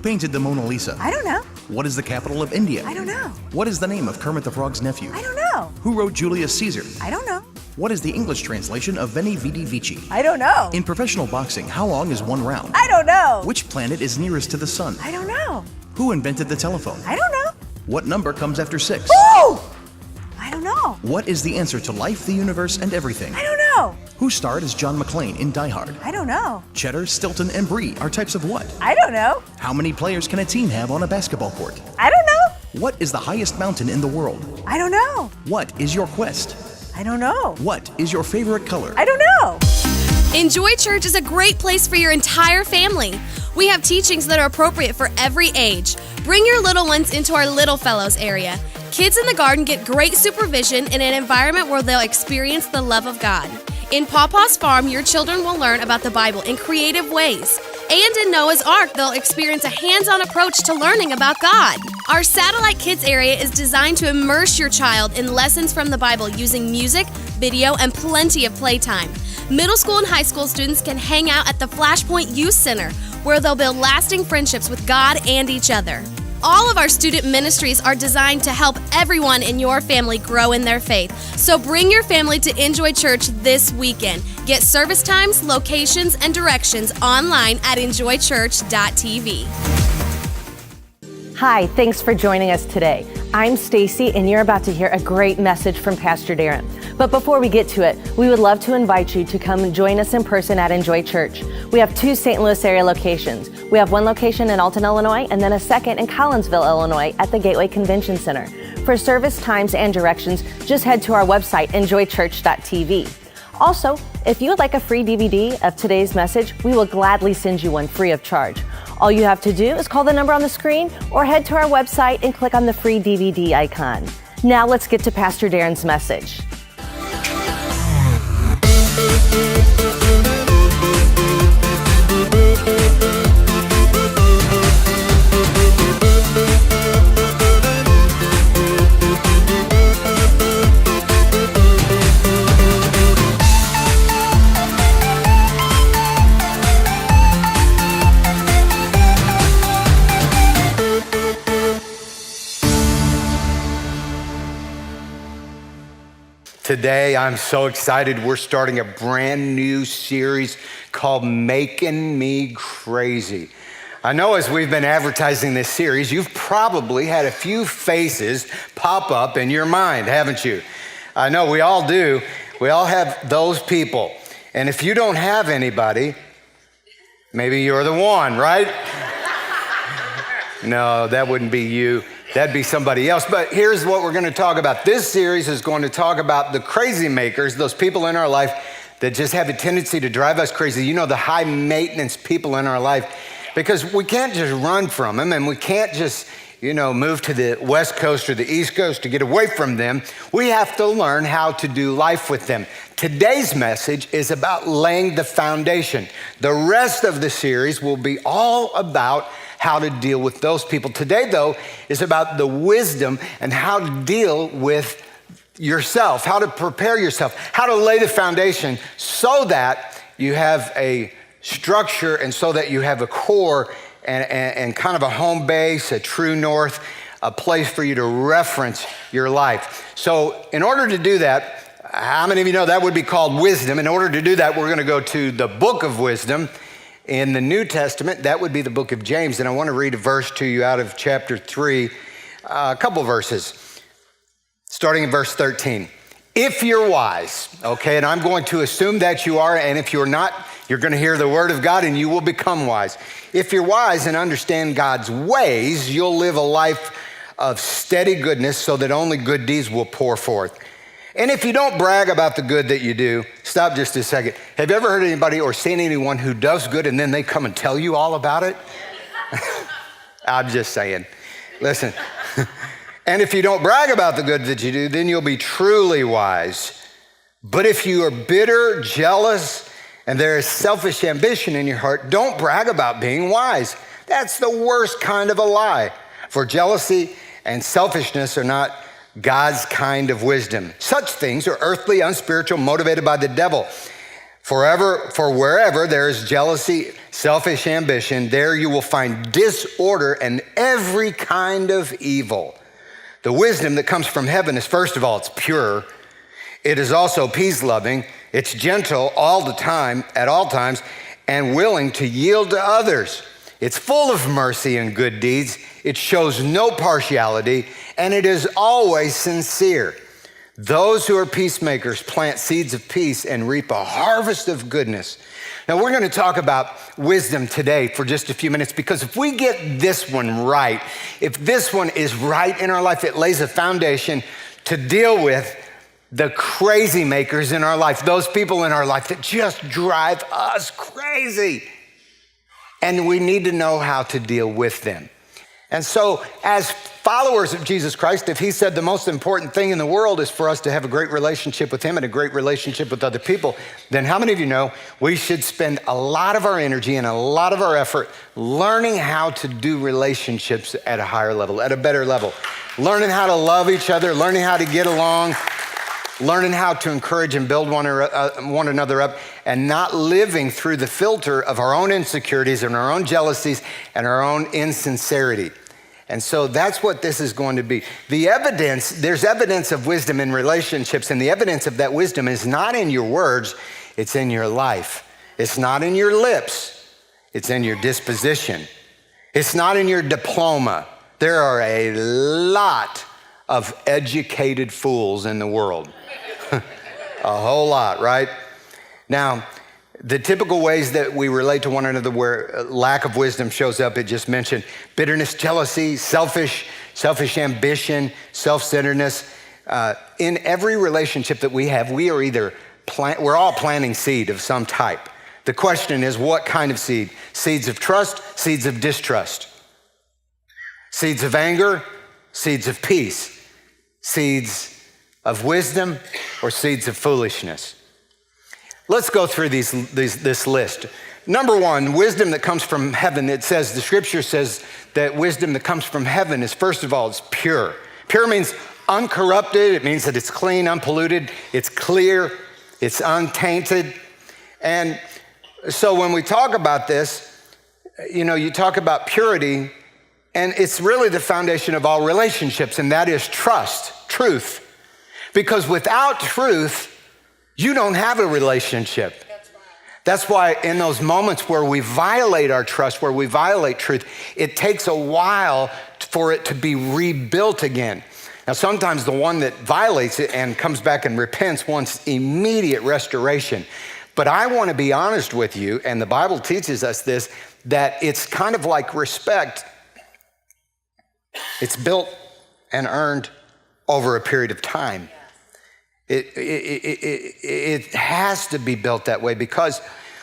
painted the Mona Lisa? I don't know. What is the capital of India? I don't know. What is the name of Kermit the Frog's nephew? I don't know. Who wrote Julius Caesar? I don't know. What is the English translation of Veni Vidi Vici? I don't know. In professional boxing, how long is one round? I don't know. Which planet is nearest to the sun? I don't know. Who invented the telephone? I don't know. What number comes after 6? Ooh! I don't know. What is the answer to life, the universe, and everything? I don't know. Who starred as John McClane in Die Hard? I don't know. Cheddar, Stilton, and Brie are types of what? I don't know. How many players can a team have on a basketball court? I don't know. What is the highest mountain in the world? I don't know. What is your quest? I don't know. What is your favorite color? I don't know. Enjoy Church is a great place for your entire family. We have teachings that are appropriate for every age. Bring your little ones into our Little Fellows area. Kids in the garden get great supervision in an environment where they'll experience the love of God. In Pawpaw's Farm, your children will learn about the Bible in creative ways. And in Noah's Ark, they'll experience a hands-on approach to learning about God. Our Satellite Kids area is designed to immerse your child in lessons from the Bible using music, video, and plenty of playtime. Middle school and high school students can hang out at the Flashpoint Youth Center, where they'll build lasting friendships with God and each other. All of our student ministries are designed to help everyone in your family grow in their faith. So bring your family to Enjoy Church this weekend. Get service times, locations, and directions online at enjoychurch.tv. Hi, thanks for joining us today. I'm Stacy, and you're about to hear a great message from Pastor Daren. But before we get to it, we would love to invite you to come and join us in person at Enjoy Church. We have 2 St. Louis area locations. We have one location in Alton, Illinois, and then a second in Collinsville, Illinois at the Gateway Convention Center. For service times and directions, just head to our website, enjoychurch.tv. Also, if you would like a free DVD of today's message, we will gladly send you one free of charge. All you have to do is call the number on the screen or head to our website and click on the free DVD icon. Now let's get to Pastor Daren's message. Today, I'm so excited. We're starting a brand new series called Making Me Crazy. I know as we've been advertising this series, you've probably had a few faces pop up in your mind, haven't you? I know we all do. We all have those people. And if you don't have anybody, maybe you're the one, right? No, that wouldn't be you. That'd be somebody else. But here's what we're going to talk about. This series is going to talk about the crazy makers, those people in our life that just have a tendency to drive us crazy. You know, the high maintenance people in our life, because we can't just run from them, and we can't just, move to the West Coast or the East Coast to get away from them. We have to learn how to do life with them. Today's message is about laying the foundation. The rest of the series will be all about how to deal with those people. Today, though, is about the wisdom and how to deal with yourself, how to prepare yourself, how to lay the foundation so that you have a structure and so that you have a core and kind of a home base, a true north, a place for you to reference your life. So in order to do that, how many of you know that would be called wisdom? In order to do that, we're going to go to the book of wisdom. In the New Testament, that would be the book of James. And I want to read a verse to you out of chapter 3, a couple verses, starting in verse 13. If you're wise, okay, and I'm going to assume that you are, and if you're not, you're going to hear the word of God and you will become wise. If you're wise and understand God's ways, you'll live a life of steady goodness so that only good deeds will pour forth. And if you don't brag about the good that you do, stop just a second. Have you ever heard anybody or seen anyone who does good and then they come and tell you all about it? I'm just saying. Listen, and if you don't brag about the good that you do, then you'll be truly wise. But if you are bitter, jealous, and there is selfish ambition in your heart, don't brag about being wise. That's the worst kind of a lie. For jealousy and selfishness are not God's kind of wisdom. Such things are earthly, unspiritual, motivated by the devil. For wherever there is jealousy, selfish ambition, there you will find disorder and every kind of evil. The wisdom that comes from heaven is, first of all, it's pure. It is also peace-loving. It's gentle all the time, at all times, and willing to yield to others. It's full of mercy and good deeds. It shows no partiality, and it is always sincere. Those who are peacemakers plant seeds of peace and reap a harvest of goodness. Now, we're going to talk about wisdom today for just a few minutes, because if we get this one right, if this one is right in our life, it lays a foundation to deal with the crazy makers in our life, those people in our life that just drive us crazy. And we need to know how to deal with them. And so as followers of Jesus Christ, if he said the most important thing in the world is for us to have a great relationship with him and a great relationship with other people, then how many of you know we should spend a lot of our energy and a lot of our effort learning how to do relationships at a higher level, at a better level, learning how to love each other, learning how to get along, learning how to encourage and build one another up, and not living through the filter of our own insecurities and our own jealousies and our own insincerity. And so that's what this is going to be. There's evidence of wisdom in relationships, and the evidence of that wisdom is not in your words, it's in your life. It's not in your lips, it's in your disposition. It's not in your diploma. There are a lot of educated fools in the world. A whole lot, right? Now, the typical ways that we relate to one another where lack of wisdom shows up, it just mentioned bitterness, jealousy, selfish ambition, self-centeredness. In every relationship that we have, we are we're all planting seed of some type. The question is, what kind of seed? Seeds of trust, seeds of distrust. Seeds of anger, seeds of peace. Seeds of wisdom, or seeds of foolishness. Let's go through this list. Number one, wisdom that comes from heaven. The scripture says that wisdom that comes from heaven is, first of all, it's pure. Pure means uncorrupted. It means that it's clean, unpolluted. It's clear. It's untainted. And so when we talk about this, you talk about purity, and it's really the foundation of all relationships, and that is trust, truth. Because without truth, you don't have a relationship. That's why in those moments where we violate our trust, where we violate truth, it takes a while for it to be rebuilt again. Now, sometimes the one that violates it and comes back and repents wants immediate restoration. But I want to be honest with you, and the Bible teaches us this, that it's kind of like respect. It's built and earned over a period of time. It has to be built that way, because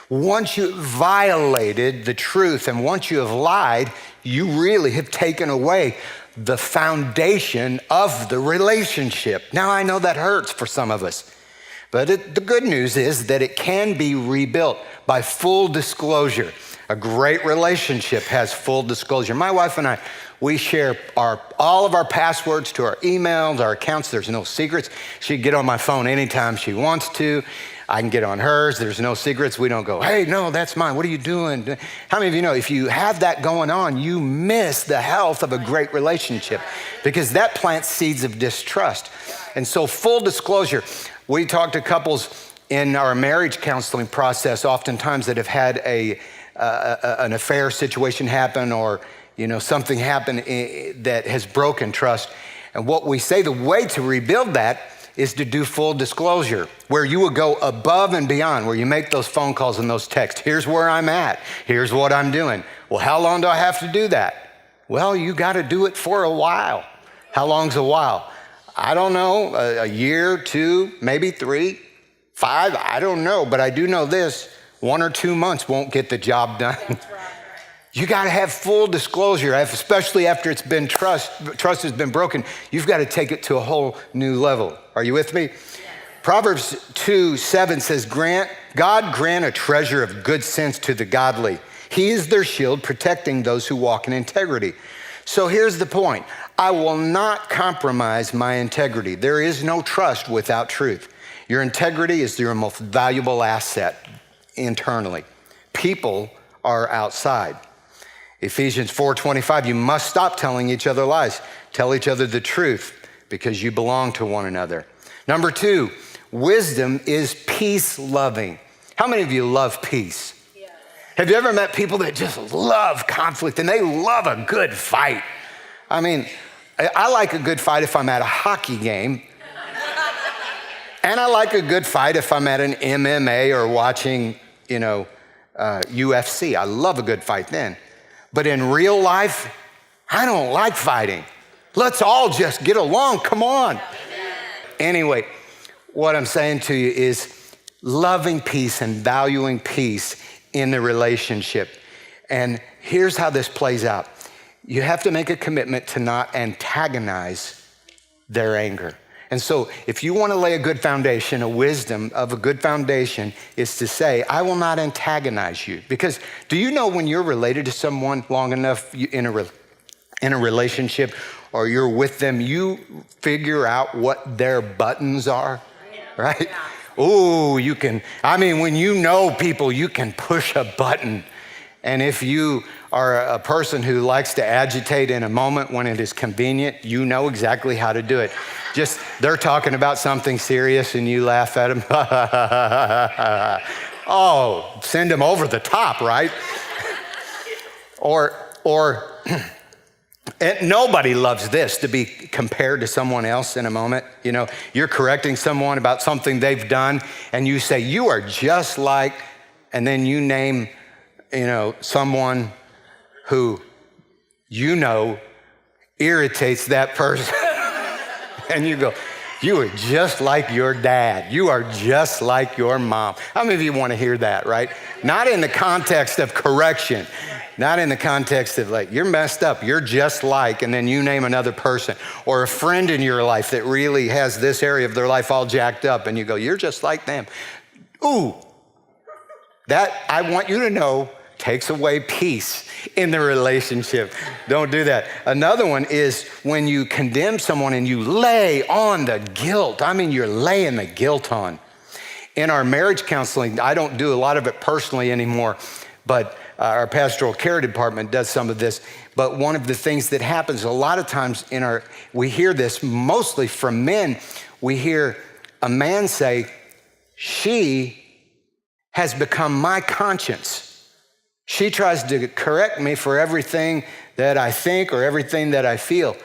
once you violated the truth and once you have lied, you really have taken away the foundation of the relationship. Now, I know that hurts for some of us, but the good news is that it can be rebuilt by full disclosure. A great relationship has full disclosure. My wife and I, we share all of our passwords to our emails, our accounts. There's no secrets. She can get on my phone anytime she wants to. I can get on hers. There's no secrets. We don't go, hey, no, that's mine. What are you doing? How many of you know if you have that going on, you miss the health of a great relationship, because that plants seeds of distrust. And so full disclosure, we talk to couples in our marriage counseling process oftentimes that have had an affair situation happen, or something happened that has broken trust. And what we say, the way to rebuild that is to do full disclosure, where you will go above and beyond, where you make those phone calls and those texts. Here's where I'm at. Here's what I'm doing. Well, how long do I have to do that? Well, you got to do it for a while. How long's a while? I don't know, a year, 2, maybe 3, 5, I don't know. But I do know this, 1 or 2 months won't get the job done. You got to have full disclosure, especially after it's been trust has been broken. You've got to take it to a whole new level. Are you with me? Yes. Proverbs 2:7 says, God grant a treasure of good sense to the godly. He is their shield, protecting those who walk in integrity. So here's the point. I will not compromise my integrity. There is no trust without truth. Your integrity is your most valuable asset internally. People are outside. Ephesians 4:25, you must stop telling each other lies. Tell each other the truth because you belong to one another. Number 2, wisdom is peace-loving. How many of you love peace? Yeah. Have you ever met people that just love conflict and they love a good fight? I mean, I like a good fight if I'm at a hockey game. And I like a good fight if I'm at an MMA or watching, UFC. I love a good fight then. But in real life, I don't like fighting. Let's all just get along, come on. Anyway, what I'm saying to you is loving peace and valuing peace in the relationship. And here's how this plays out. You have to make a commitment to not antagonize their anger. And so if you want to lay a good foundation, a wisdom of a good foundation is to say, I will not antagonize you. Because do you know when you're related to someone long enough in a relationship or you're with them, you figure out what their buttons are, right? Oh, when you know people, you can push a button. And if you are a person who likes to agitate in a moment when it is convenient, you know exactly how to do it. Just, they're talking about something serious and you laugh at them. Oh, send them over the top, right? And nobody loves this, to be compared to someone else in a moment. You're correcting someone about something they've done and you say, you are just like, and then you name, someone who irritates that person. And you go, you are just like your dad. You are just like your mom. How many of you want to hear that, right? Not in the context of correction. Not in the context of like, you're messed up, you're just like, and then you name another person. Or a friend in your life that really has this area of their life all jacked up, and you go, you're just like them. Ooh, that, I want you to know, takes away peace in the relationship. Don't do that. Another one is when you condemn someone and you lay on the guilt. You're laying the guilt on. In our marriage counseling, I don't do a lot of it personally anymore, but our pastoral care department does some of this. But one of the things that happens a lot of times we hear this mostly from men. We hear a man say, she has become my conscience. She tries to correct me for everything that I think or everything that I feel.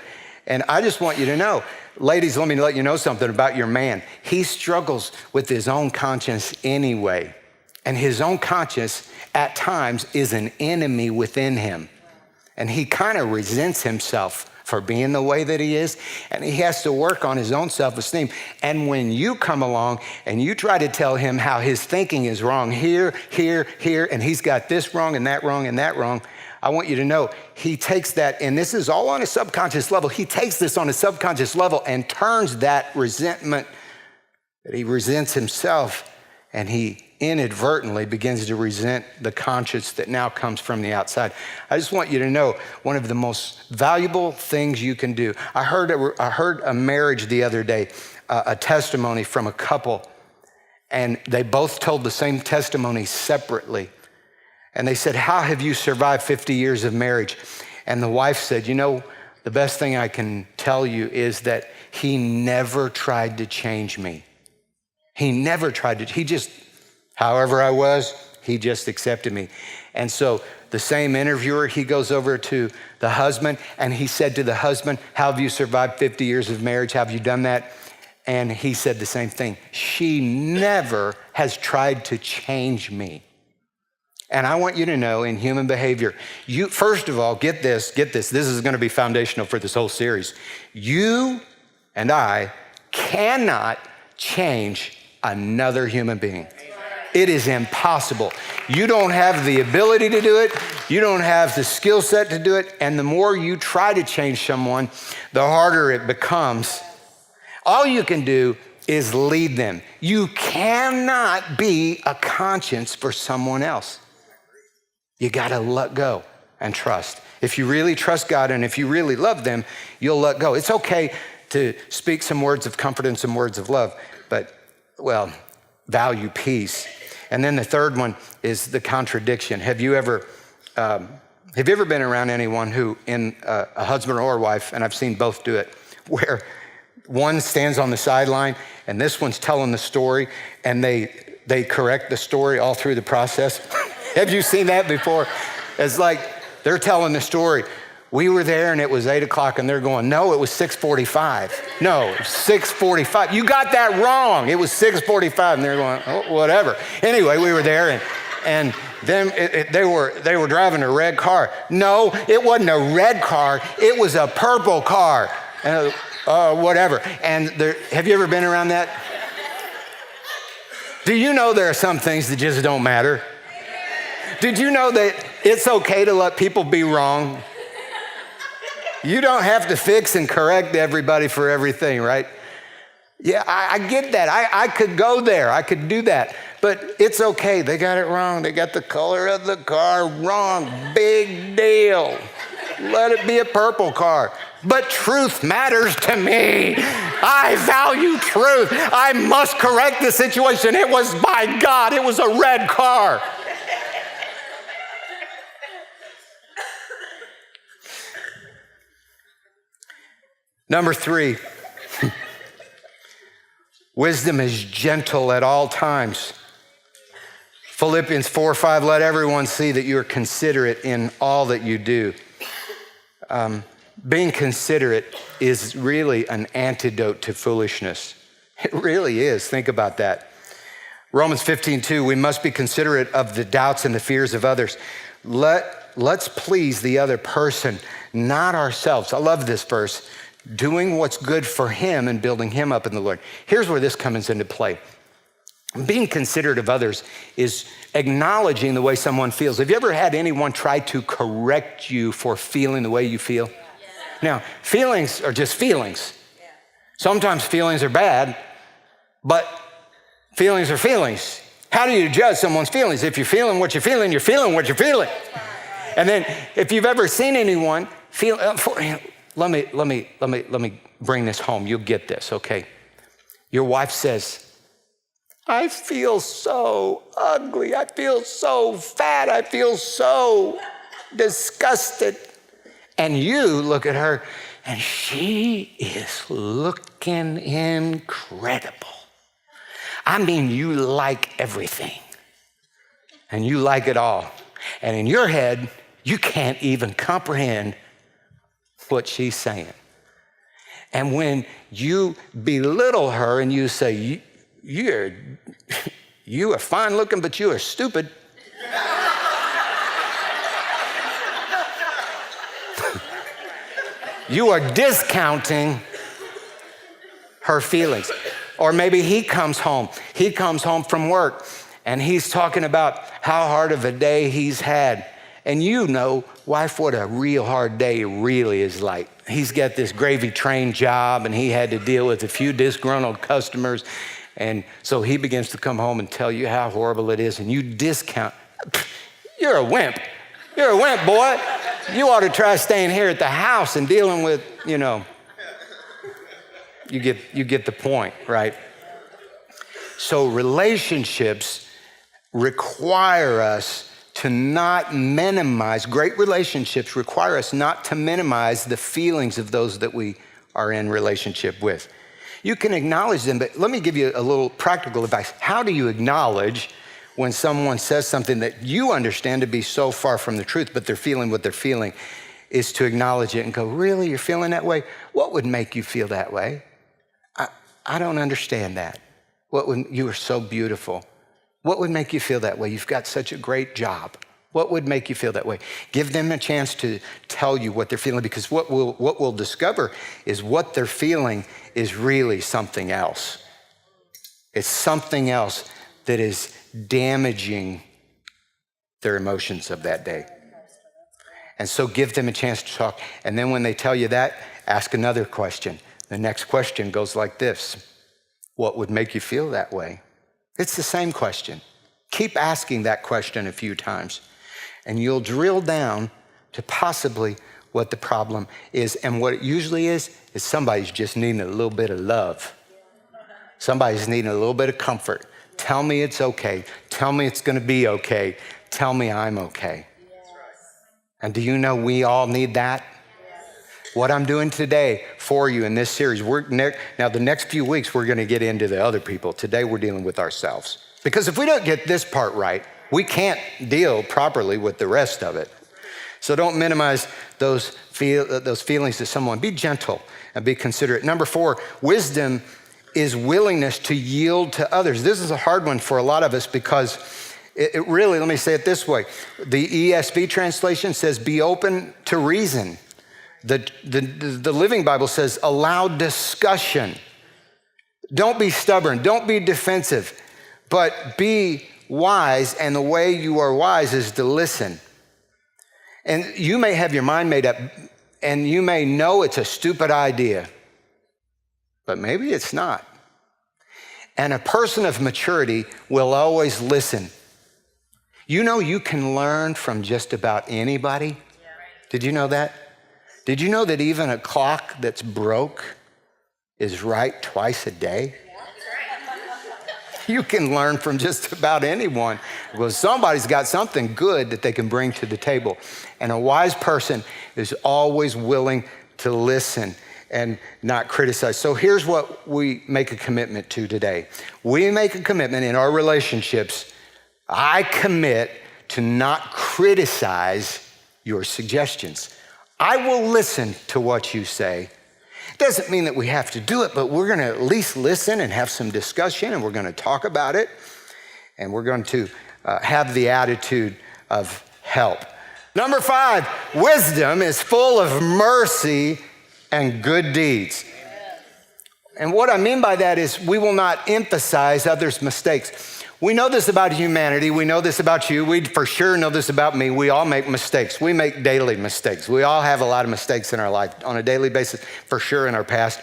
And I just want you to know, ladies, let me let you know something about your man. He struggles with his own conscience anyway. And his own conscience at times is an enemy within him. And he kind of resents himself for being the way that he is. And he has to work on his own self-esteem. And when you come along and you try to tell him how his thinking is wrong here, and he's got this wrong and that wrong and that wrong, I want you to know he takes that, and this is all on a subconscious level. He takes this on a subconscious level and turns that resentment that he resents himself, and he inadvertently begins to resent the conscience that now comes from the outside. I just want you to know one of the most valuable things you can do. I heard a marriage the other day, a testimony from a couple, and they both told the same testimony separately. And they said, how have you survived 50 years of marriage? And the wife said, the best thing I can tell you is that he never tried to change me. He never tried to, he just, however I was, he just accepted me. And so the same interviewer, he goes over to the husband and he said to the husband, how have you survived 50 years of marriage? Have you done that? And he said the same thing. She never has tried to change me. And I want you to know in human behavior, first of all, get this, this is gonna be foundational for this whole series. You and I cannot change another human being. It is impossible. You don't have the ability to do it. You don't have the skill set to do it. And the more you try to change someone, the harder it becomes. All you can do is lead them. You cannot be a conscience for someone else. You gotta let go and trust. If you really trust God and if you really love them, you'll let go. It's okay to speak some words of comfort and some words of love, but value peace. And then the third one is the contradiction. Have you ever been around anyone who, in a husband or wife, and I've seen both do it, where one stands on the sideline and this one's telling the story and they correct the story all through the process? Have you seen that before? It's like they're telling the story. We were there and it was 8 o'clock and they're going, no, it was 6:45. No, it was 6:45. You got that wrong. It was 6:45. And they're going, oh, whatever. Anyway, we were there and then they were driving a red car. No, it wasn't a red car. It was a purple car. And whatever. And have you ever been around that? Do you know there are some things that just don't matter? Did you know that it's okay to let people be wrong? You don't have to fix and correct everybody for everything, right? Yeah, I get that. I could go there. I could do that. But it's okay. They got it wrong. They got the color of the car wrong. Big deal. Let it be a purple car. But truth matters to me. I value truth. I must correct the situation. It was, by God, it was a red car. Number 3, wisdom is gentle at all times. Philippians 4:5, let everyone see that you are considerate in all that you do. Being considerate is really an antidote to foolishness. It really is. Think about that. Romans 15:2, we must be considerate of the doubts and the fears of others. Let's please the other person, not ourselves. I love this verse. Doing what's good for him and building him up in the Lord. Here's where this comes into play. Being considerate of others is acknowledging the way someone feels. Have you ever had anyone try to correct you for feeling the way you feel? Yes. Now, feelings are just feelings. Yeah. Sometimes feelings are bad, but feelings are feelings. How do you judge someone's feelings? If you're feeling what you're feeling, you're feeling what you're feeling. And then if you've ever seen anyone feel, let me bring this home. You'll get this, okay? Your wife says, I feel so ugly. I feel so fat. I feel so disgusted. And you look at her and she is looking incredible. I mean, you like everything and you like it all. And in your head, you can't even comprehend what she's saying. And when you belittle her and you say, you are fine looking, but you are stupid. You are discounting her feelings. Or maybe he comes home from work and he's talking about how hard of a day he's had. And you know, wife, what a real hard day really is like. He's got this gravy train job and he had to deal with a few disgruntled customers. And so he begins to come home and tell you how horrible it is. And you discount. You're a wimp. You're a wimp, boy. You ought to try staying here at the house and dealing with, you get the point, right? So relationships require us to not minimize, great relationships require us not to minimize the feelings of those that we are in relationship with. You can acknowledge them, but let me give you a little practical advice. How do you acknowledge when someone says something that you understand to be so far from the truth, but they're feeling what they're feeling, is to acknowledge it and go, really, you're feeling that way? What would make you feel that way? I don't understand that. You are so beautiful. What would make you feel that way? You've got such a great job. What would make you feel that way? Give them a chance to tell you what they're feeling, because what we'll discover is what they're feeling is really something else. It's something else that is damaging their emotions of that day. And so give them a chance to talk. And then when they tell you that, ask another question. The next question goes like this. What would make you feel that way? It's the same question. Keep asking that question a few times, and you'll drill down to possibly what the problem is. And what it usually is somebody's just needing a little bit of love. Somebody's needing a little bit of comfort. Tell me it's okay. Tell me it's gonna be okay. Tell me I'm okay. And do you know we all need that? What I'm doing today for you in this series, now the next few weeks, we're gonna get into the other people. Today, we're dealing with ourselves. Because if we don't get this part right, we can't deal properly with the rest of it. So don't minimize those feelings to someone. Be gentle and be considerate. Number 4, wisdom is willingness to yield to others. This is a hard one for a lot of us because it really, let me say it this way. The ESV translation says, be open to reason. The Living Bible says, allow discussion. Don't be stubborn, don't be defensive, but be wise, and the way you are wise is to listen. And you may have your mind made up, and you may know it's a stupid idea, but maybe it's not. And a person of maturity will always listen. You know you can learn from just about anybody? Did you know that? Did you know that even a clock that's broke is right twice a day? You can learn from just about anyone. Well, somebody's got something good that they can bring to the table. And a wise person is always willing to listen and not criticize. So here's what we make a commitment to today. We make a commitment in our relationships. I commit to not criticize your suggestions. I will listen to what you say. Doesn't mean that we have to do it, but we're gonna at least listen and have some discussion, and we're gonna talk about it, and we're going to have the attitude of help. Number 5, wisdom is full of mercy and good deeds. And what I mean by that is we will not emphasize others' mistakes. We know this about humanity. We know this about you. We for sure know this about me. We all make mistakes. We make daily mistakes. We all have a lot of mistakes in our life on a daily basis, for sure in our past.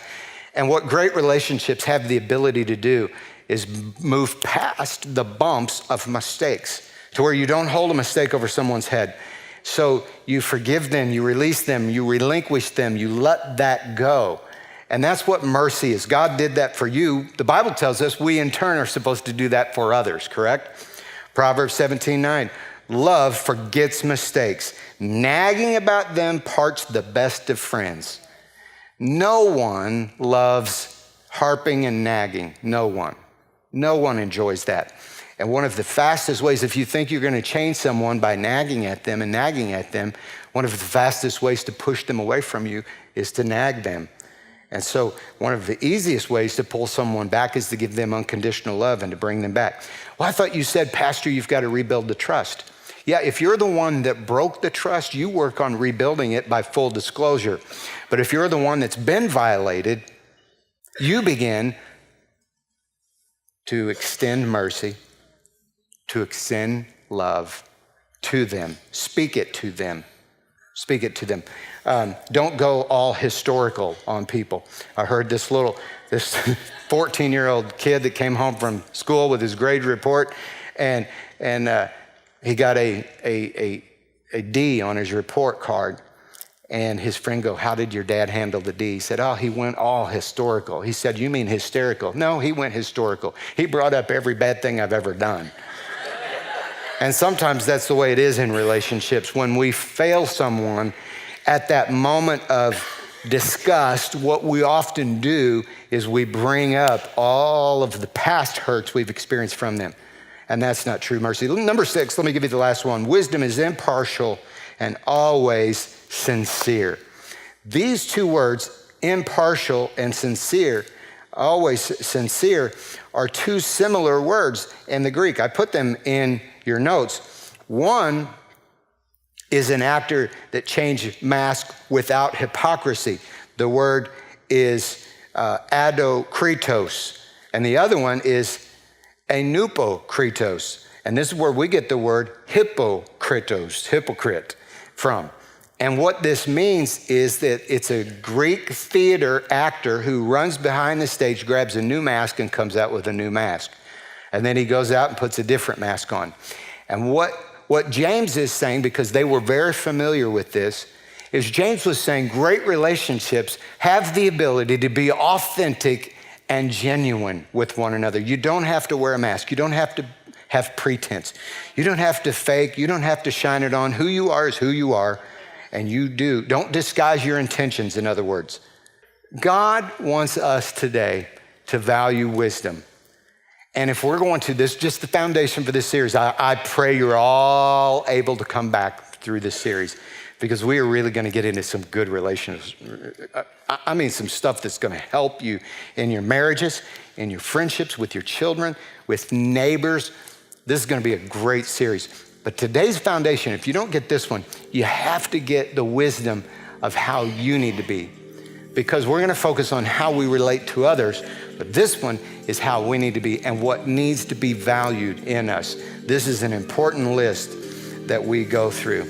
And what great relationships have the ability to do is move past the bumps of mistakes to where you don't hold a mistake over someone's head. So you forgive them, you release them, you relinquish them, you let that go. And that's what mercy is. God did that for you. The Bible tells us we in turn are supposed to do that for others, correct? Proverbs 17:9, love forgets mistakes. Nagging about them parts the best of friends. No one loves harping and nagging, no one. No one enjoys that. And one of the fastest ways, if you think you're gonna change someone by nagging at them, one of the fastest ways to push them away from you is to nag them. And so one of the easiest ways to pull someone back is to give them unconditional love and to bring them back. Well, I thought you said, Pastor, you've got to rebuild the trust. Yeah, if you're the one that broke the trust, you work on rebuilding it by full disclosure. But if you're the one that's been violated, you begin to extend mercy, to extend love to them. Speak it to them. Speak it to them. Don't go all historical on people. I heard this 14-year-old kid that came home from school with his grade report, and he got a D on his report card. And his friend go, how did your dad handle the D? He said, oh, he went all historical. He said, you mean hysterical? No, he went historical. He brought up every bad thing I've ever done. And sometimes that's the way it is in relationships. When we fail someone at that moment of disgust, what we often do is we bring up all of the past hurts we've experienced from them. And that's not true mercy. Number 6, let me give you the last one. Wisdom is impartial and always sincere. These two words, impartial and sincere, always sincere, are two similar words in the Greek. I put them in your notes. One is an actor that changed mask without hypocrisy. The word is adokritos, and the other one is anoupokritos. And this is where we get the word hypocritos, hypocrite, from. And what this means is that it's a Greek theater actor who runs behind the stage, grabs a new mask, and comes out with a new mask. And then he goes out and puts a different mask on. And what James is saying, because they were very familiar with this, is James was saying great relationships have the ability to be authentic and genuine with one another. You don't have to wear a mask. You don't have to have pretense. You don't have to fake. You don't have to shine it on. Who you are is who you are, and you do. Don't disguise your intentions, in other words. God wants us today to value wisdom. And if we're going to this, just the foundation for this series, I pray you're all able to come back through this series, because we are really going to get into some good relationships. I mean, some stuff that's going to help you in your marriages, in your friendships, with your children, with neighbors. This is going to be a great series. But today's foundation, if you don't get this one, you have to get the wisdom of how you need to be, because we're going to focus on how we relate to others. But this one is how we need to be and what needs to be valued in us. This is an important list that we go through.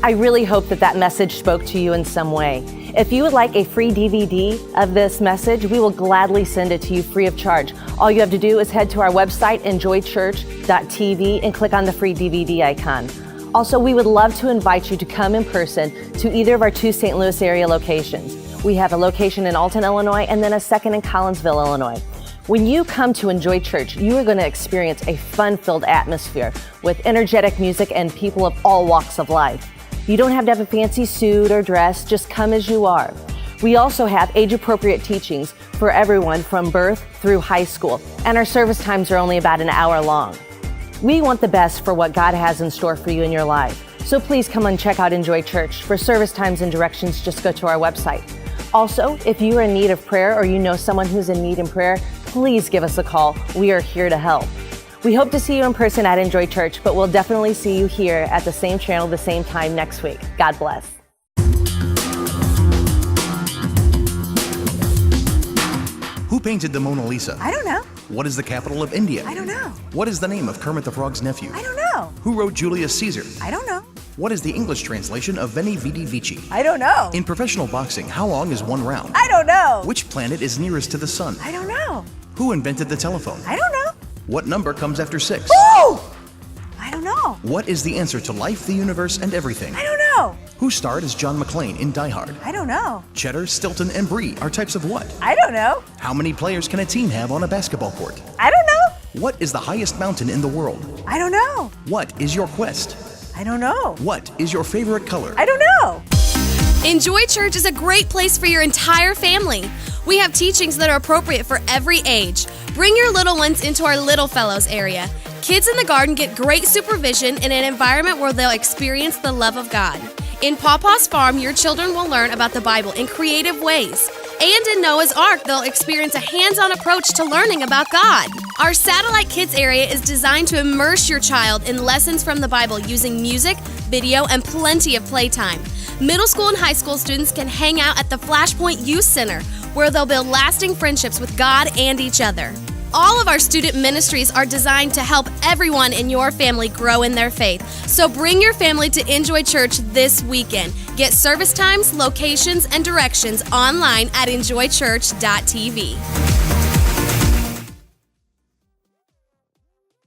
I really hope that message spoke to you in some way. If you would like a free DVD of this message, we will gladly send it to you free of charge. All you have to do is head to our website, enjoychurch.tv, and click on the free DVD icon. Also, we would love to invite you to come in person to either of our 2 St. Louis area locations. We have a location in Alton, Illinois, and then a second in Collinsville, Illinois. When you come to Enjoy Church, you are going to experience a fun-filled atmosphere with energetic music and people of all walks of life. You don't have to have a fancy suit or dress, just come as you are. We also have age-appropriate teachings for everyone from birth through high school, and our service times are only about an hour long. We want the best for what God has in store for you in your life. So please come and check out Enjoy Church. For service times and directions, just go to our website. Also, if you are in need of prayer or you know someone who's in need in prayer, please give us a call. We are here to help. We hope to see you in person at Enjoy Church, but we'll definitely see you here at the same channel, the same time next week. God bless. Who painted the Mona Lisa? I don't know. What is the capital of India? I don't know. What is the name of Kermit the Frog's nephew? I don't know. Who wrote Julius Caesar? I don't know. What is the English translation of Veni Vidi Vici? I don't know. In professional boxing, how long is one round? I don't know. Which planet is nearest to the sun? I don't know. Who invented the telephone? I don't know. What number comes after 6? Ooh! I don't know. What is the answer to life, the universe, and everything? I don't know. Who starred as John McClane in Die Hard? I don't know. Cheddar, Stilton, and Brie are types of what? I don't know. How many players can a team have on a basketball court? I don't know. What is the highest mountain in the world? I don't know. What is your quest? I don't know. What is your favorite color? I don't know. Enjoy Church is a great place for your entire family. We have teachings that are appropriate for every age. Bring your little ones into our Little Fellows area. Kids in the garden get great supervision in an environment where they'll experience the love of God. In Pawpaw's Farm, your children will learn about the Bible in creative ways. And in Noah's Ark, they'll experience a hands-on approach to learning about God. Our Satellite Kids area is designed to immerse your child in lessons from the Bible using music, video, and plenty of playtime. Middle school and high school students can hang out at the Flashpoint Youth Center, where they'll build lasting friendships with God and each other. All of our student ministries are designed to help everyone in your family grow in their faith. So bring your family to Enjoy Church this weekend. Get service times, locations, and directions online at enjoychurch.tv.